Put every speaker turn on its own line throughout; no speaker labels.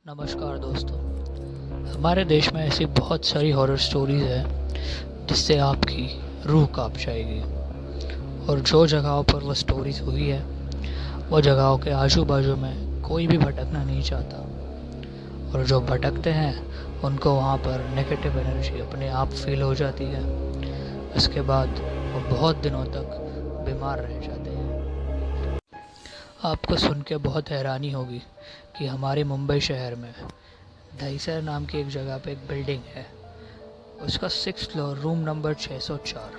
नमस्कार दोस्तों। हमारे देश में ऐसी बहुत सारी हॉरर स्टोरीज़ हैं जिससे आपकी रूह कांप जाएगी। और जो जगहों पर वो स्टोरीज़ हुई है वो जगहों के आजू बाजू में कोई भी भटकना नहीं चाहता, और जो भटकते हैं उनको वहाँ पर नेगेटिव एनर्जी अपने आप फील हो जाती है। इसके बाद वो बहुत दिनों तक बीमार रह जाते हैं। आपको सुन के बहुत हैरानी होगी कि हमारे मुंबई शहर में दहीसर नाम की एक जगह पे एक बिल्डिंग है, उसका 6th फ्लोर रूम नंबर 604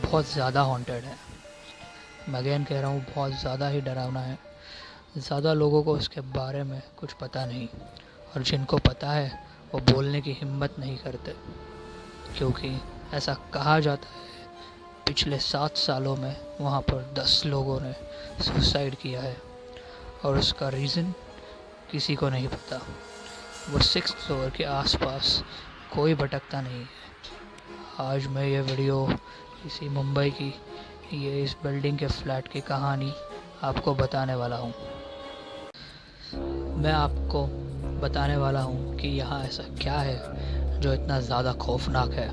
बहुत ज़्यादा हॉन्टेड है। मैं अगेन कह रहा हूँ, बहुत ज़्यादा ही डरावना है। ज़्यादा लोगों को उसके बारे में कुछ पता नहीं, और जिनको पता है वो बोलने की हिम्मत नहीं करते, क्योंकि ऐसा कहा जाता है पिछले 7 सालों में वहाँ पर 10 लोगों ने सुसाइड किया है, और उसका रीज़न किसी को नहीं पता। वो 6th फ्लोर के आसपास कोई भटकता नहीं है। आज मैं ये वीडियो इसी मुंबई की इस बिल्डिंग के फ्लैट की कहानी आपको बताने वाला हूँ। मैं आपको बताने वाला हूँ कि यहाँ ऐसा क्या है जो इतना ज़्यादा खौफनाक है,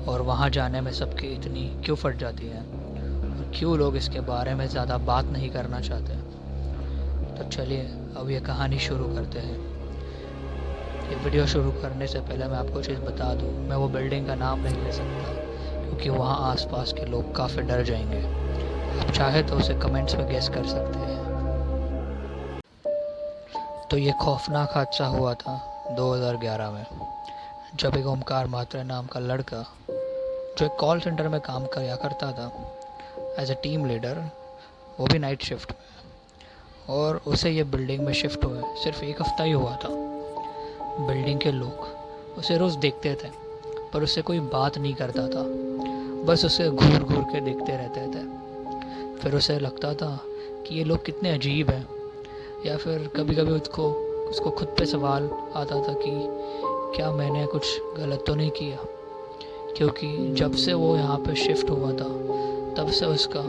और वहाँ जाने में सबकी इतनी क्यों फट जाती है, और क्यों लोग इसके बारे में ज़्यादा बात नहीं करना चाहते। तो चलिए अब ये कहानी शुरू करते हैं। ये वीडियो शुरू करने से पहले मैं आपको चीज़ बता दूं, मैं वो बिल्डिंग का नाम नहीं ले सकता क्योंकि वहाँ आसपास के लोग काफ़ी डर जाएंगे। आप चाहे तो उसे कमेंट्स में गेस कर सकते हैं। तो ये खौफनाक हादसा हुआ था 2011 में, जब एक ओमकार मात्रे नाम का लड़का जो एक कॉल सेंटर में काम किया करता था एज ए टीम लीडर, वो भी नाइट शिफ्ट में, और उसे ये बिल्डिंग में शिफ्ट हुए सिर्फ 1 हफ्ता ही हुआ था। बिल्डिंग के लोग उसे रोज़ देखते थे पर उससे कोई बात नहीं करता था, बस उसे घूर घूर के देखते रहते थे। फिर उसे लगता था कि ये लोग कितने अजीब हैं, या फिर कभी कभी उसको खुद पे सवाल आता था कि क्या मैंने कुछ गलत तो नहीं किया, क्योंकि जब से वो यहाँ पे शिफ्ट हुआ था तब से उसका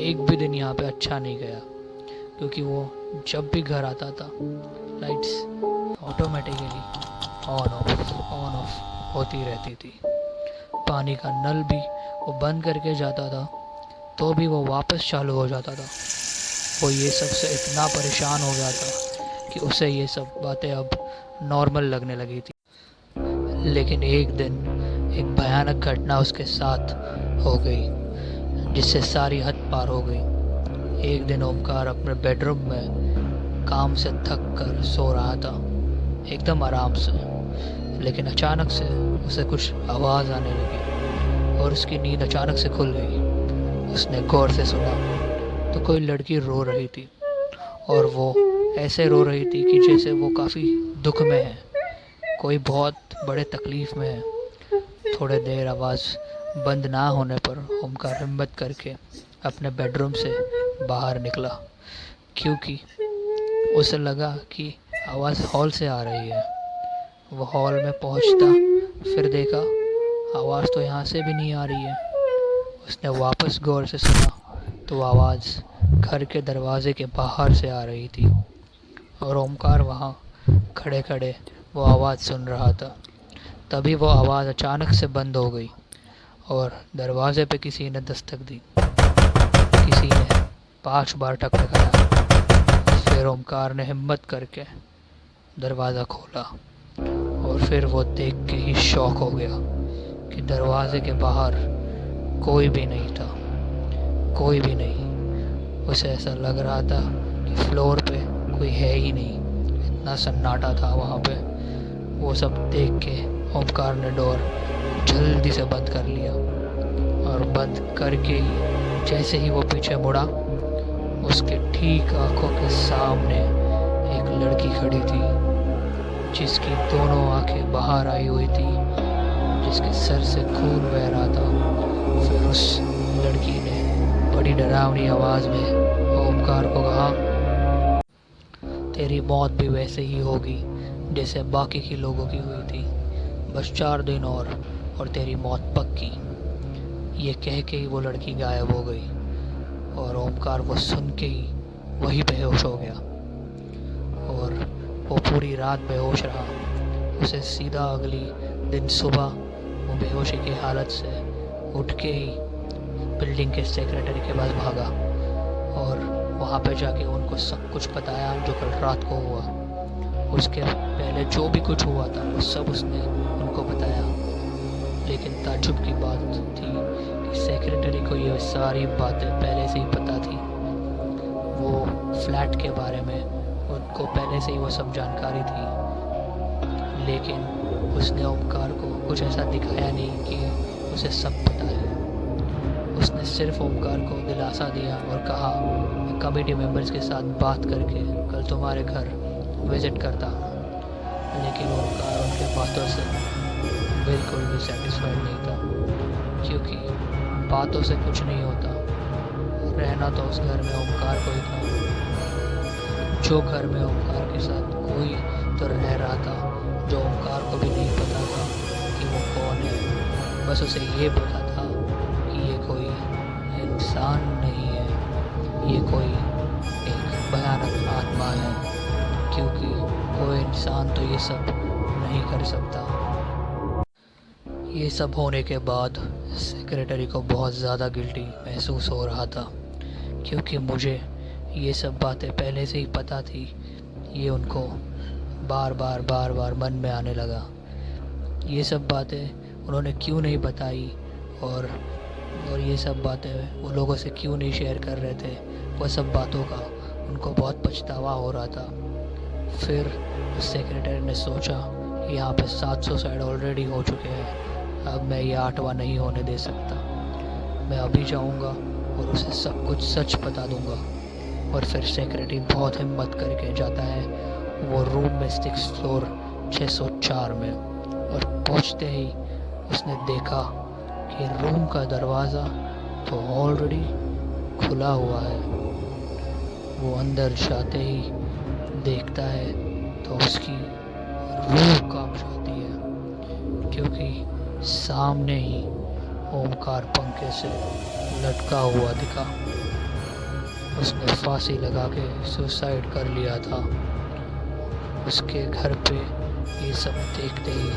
एक भी दिन यहाँ पे अच्छा नहीं गया, क्योंकि वो जब भी घर आता था लाइट्स ऑटोमेटिकली ऑन ऑफ होती रहती थी। पानी का नल भी वो बंद करके जाता था तो भी वो वापस चालू हो जाता था। वो ये सब से इतना परेशान हो गया था कि उसे ये सब बातें अब नॉर्मल लगने लगी थी। लेकिन एक दिन एक भयानक घटना उसके साथ हो गई जिससे सारी हद पार हो गई। एक दिन ओमकार अपने बेडरूम में काम से थक कर सो रहा था एकदम आराम से, लेकिन अचानक से उसे कुछ आवाज़ आने लगी और उसकी नींद अचानक से खुल गई। उसने गौर से सुना तो कोई लड़की रो रही थी, और वो ऐसे रो रही थी कि जैसे वो काफ़ी दुख में है, कोई बहुत बड़े तकलीफ़ में है। थोड़े देर आवाज़ बंद ना होने पर ओमकार हिम्मत करके अपने बेडरूम से बाहर निकला, क्योंकि उसे लगा कि आवाज़ हॉल से आ रही है। वो हॉल में पहुंचता, फिर देखा आवाज़ तो यहाँ से भी नहीं आ रही है। उसने वापस गौर से सुना तो आवाज़ घर के दरवाजे के बाहर से आ रही थी, और ओमकार वहाँ खड़े खड़े वो आवाज़ सुन रहा था। तभी वो आवाज़ अचानक से बंद हो गई और दरवाजे पे किसी ने दस्तक दी। किसी ने 5 बार टकटकाया। फिर ओमकार ने हिम्मत करके दरवाज़ा खोला, और फिर वो देख के ही शॉक हो गया कि दरवाजे के बाहर कोई भी नहीं था, कोई भी नहीं। उसे ऐसा लग रहा था कि फ्लोर पे कोई है ही नहीं, इतना सन्नाटा था वहाँ पे। वो सब देख के ओमकार ने डोर जल्दी से बंद कर लिया, और बंद करके ही जैसे ही वो पीछे मुड़ा, उसके ठीक आंखों के सामने एक लड़की खड़ी थी जिसकी दोनों आंखें बाहर आई हुई थी, जिसके सर से खून बह रहा था। फिर उस लड़की ने बड़ी डरावनी आवाज़ में ओमकार को कहा, तेरी मौत भी वैसे ही होगी जैसे बाकी के लोगों की हुई थी, बस 4 दिन और तेरी मौत पक्की। ये कह के ही वो लड़की गायब हो गई, और ओमकार वो सुन के ही वही बेहोश हो गया। और वो पूरी रात बेहोश रहा। उसे सीधा अगली दिन सुबह वो बेहोशी की हालत से उठ के ही बिल्डिंग के सेक्रेटरी के पास भागा और वहाँ पे जाके उनको सब कुछ बताया जो कल रात को हुआ। उसके पहले जो भी कुछ हुआ था वो सब उसने उनको बताया। लेकिन ताज्जुब की बात थी कि सेक्रेटरी को ये सारी बातें पहले से ही पता थी। वो फ्लैट के बारे में उनको पहले से ही वो सब जानकारी थी, लेकिन उसने ओमकार को कुछ ऐसा दिखाया नहीं कि उसे सब पता है। उसने सिर्फ ओमकार को दिलासा दिया और कहा मैं कमेटी मेंबर्स के साथ बात करके कल तुम्हारे घर विज़िट करता हूँ। लेकिन ओमकार उनके बातों से बिल्कुल भी सेटिस्फाइड नहीं था, क्योंकि बातों से कुछ नहीं होता। रहना तो उस घर में ओमकार को ही था। जो घर में ओमकार के साथ कोई तो रह रहा था जो ओमकार को भी नहीं पता था कि वो कौन है। बस उसे ये पता था कि ये कोई इंसान नहीं है, ये कोई एक भयानक आत्मा है, क्योंकि कोई इंसान तो ये सब नहीं कर सकता। ये सब होने के बाद सेक्रेटरी को बहुत ज़्यादा गिल्टी महसूस हो रहा था, क्योंकि मुझे ये सब बातें पहले से ही पता थी। ये उनको बार बार मन में आने लगा। ये सब बातें उन्होंने क्यों नहीं बताई और ये सब बातें वो लोगों से क्यों नहीं शेयर कर रहे थे, वो सब बातों का उनको बहुत पछतावा हो रहा था। फिर सेक्रेटरी ने सोचा कि यहाँ पे 7 सुसाइड ऑलरेडी हो चुके हैं, अब मैं ये 8वां नहीं होने दे सकता। मैं अभी जाऊँगा और उसे सब कुछ सच बता दूँगा। और फिर सेक्रेटरी बहुत हिम्मत करके जाता है वो रूम में 6th फ्लोर 604 में, और पहुँचते ही उसने देखा कि रूम का दरवाज़ा तो ऑलरेडी खुला हुआ है। वो अंदर जाते ही देखता है तो उसकी रूह कांप जाती है, क्योंकि सामने ही ओमकार पंखे से लटका हुआ दिखा। उसने फांसी लगा के सुसाइड कर लिया था। उसके घर पे ये सब देखते ही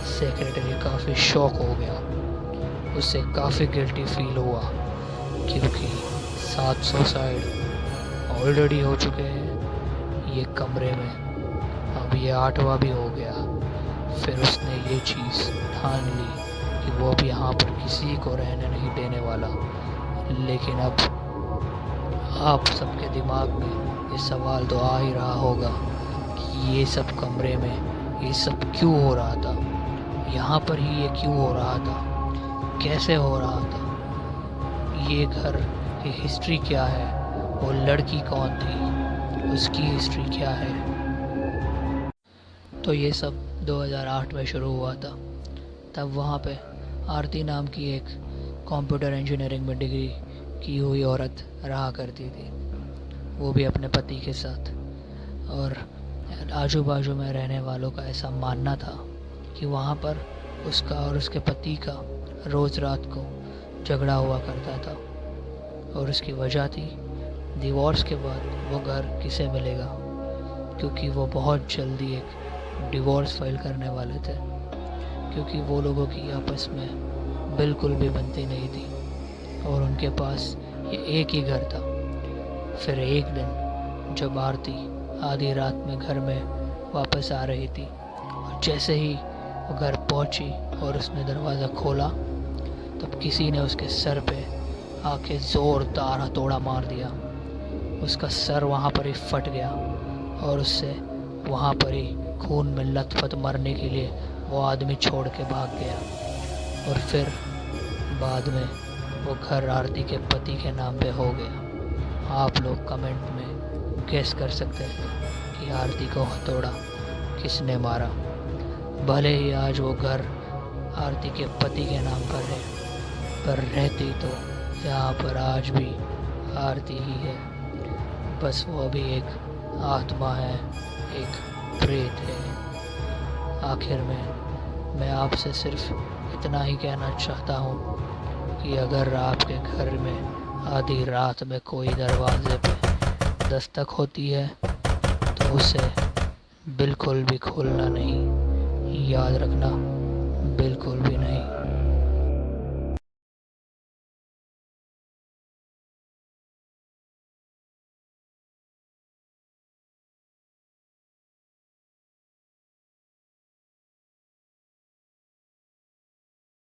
सेक्रेटरी काफ़ी शॉक हो गया। उसे काफ़ी गिल्टी फील हुआ, क्योंकि 7 सुसाइड ऑलरेडी हो चुके हैं ये कमरे में, अब ये 8वां भी हो गया। फिर उसने ये चीज़ ठान ली कि वो अब यहाँ पर किसी को रहने नहीं देने वाला। लेकिन अब आप सबके दिमाग में ये सवाल तो आ ही रहा होगा कि ये सब कमरे में ये सब क्यों हो रहा था, यहाँ पर ही ये क्यों हो रहा था, कैसे हो रहा था, ये घर की हिस्ट्री क्या है, वो लड़की कौन थी, उसकी हिस्ट्री क्या है। तो ये सब 2008 में शुरू हुआ था। तब वहाँ पे आरती नाम की एक कंप्यूटर इंजीनियरिंग में डिग्री की हुई औरत रहा करती थी, वो भी अपने पति के साथ। और आजू बाजू में रहने वालों का ऐसा मानना था कि वहाँ पर उसका और उसके पति का रोज़ रात को झगड़ा हुआ करता था, और उसकी वजह थी डिवोर्स के बाद वो घर किसे मिलेगा, क्योंकि वो बहुत जल्दी एक डिवोर्स फाइल करने वाले थे, क्योंकि वो लोगों की आपस में बिल्कुल भी बनती नहीं थी और उनके पास ये एक ही घर था। फिर एक दिन जब आरती आधी रात में घर में वापस आ रही थी, और जैसे ही वो घर पहुंची और उसने दरवाज़ा खोला, तब किसी ने उसके सर पे आके ज़ोरदार हथौड़ा मार दिया। उसका सर वहाँ पर ही फट गया और उससे वहाँ पर ही खून में लथपथ मरने के लिए वो आदमी छोड़ के भाग गया। और फिर बाद में वो घर आरती के पति के नाम पे हो गया। आप लोग कमेंट में गेस कर सकते हैं कि आरती को हथौड़ा किसने मारा। भले ही आज वो घर आरती के पति के नाम पर है, पर रहती तो यहाँ पर आज भी आरती ही है। बस वो अभी एक आत्मा है, एक प्रेत है। आखिर में मैं आपसे सिर्फ इतना ही कहना चाहता हूँ कि अगर आपके घर में आधी रात में कोई दरवाजे पे दस्तक होती है तो उसे बिल्कुल भी खोलना नहीं, याद रखना, बिल्कुल भी नहीं।